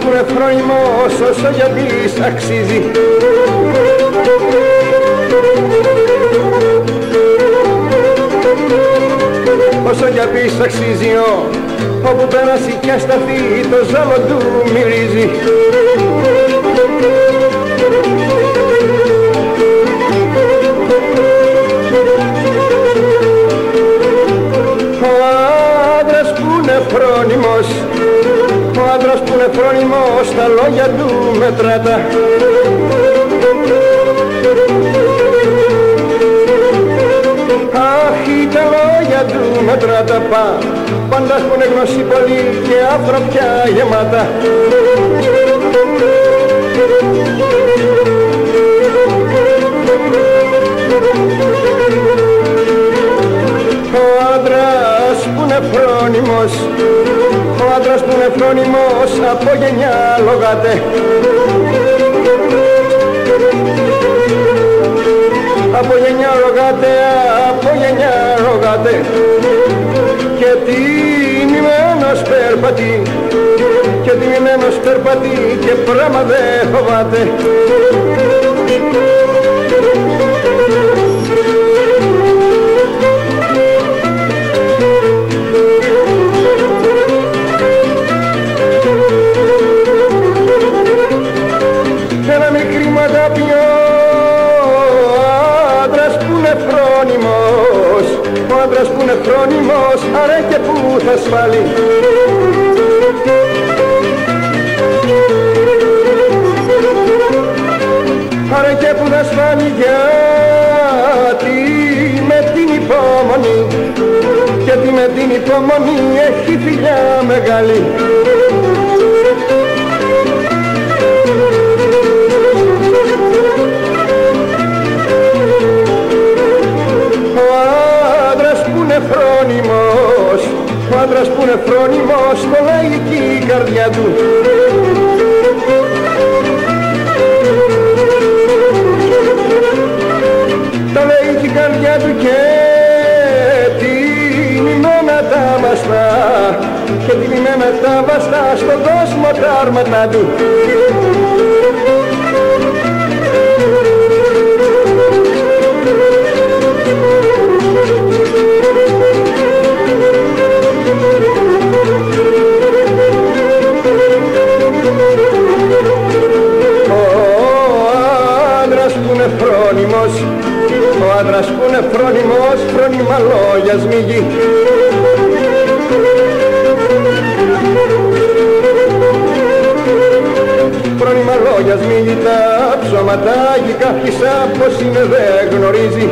που είναι φρόνιμος όσο για πεις αξίζει. Όσο για πεις αξίζει, όπου πέρασε και σταθεί το ζάλο του μυρίζει. Ο άντρας που είναι φρόνιμος τα λόγια του μετράτα. Αχ, τα λόγια του μετράτα πάντα έχουν γνώση πολύ και άνθρωπια γεμάτα. Ο άντρας που είναι φρόνιμος, ο άντρας που είναι φρόνιμος από γενιά λογάται. Από γενιά λογάται, από γενιά λογάται. Και τιμημένος περπατεί, και τιμημένος περπατεί και πράμα δεν φοβάται. Ένα μικρή μαντάπιο, ο άντρας που είναι φρόνιμος, ο άντρας που είναι φρόνιμος, αρέ και που θα σφάλει. Αρέ και που θα σφάλει, γιατί με την υπομονή, γιατί με την υπομονή έχει φιλιά μεγάλη. Ο άντρας που είναι φρόνιμος κολλάει εκεί η καρδιά του. Τα λέει και η καρδιά του και τιμημένα τα βαστά, και τιμημένα τα βαστά στον κόσμο τα άρματά του. Ο άντρας που είναι φρόνιμος, φρόνιμα λόγια σμίγει. Φρόνιμα λόγια σμίγει τα ψωματάκι, κάποιοι πως είναι δεν γνωρίζει.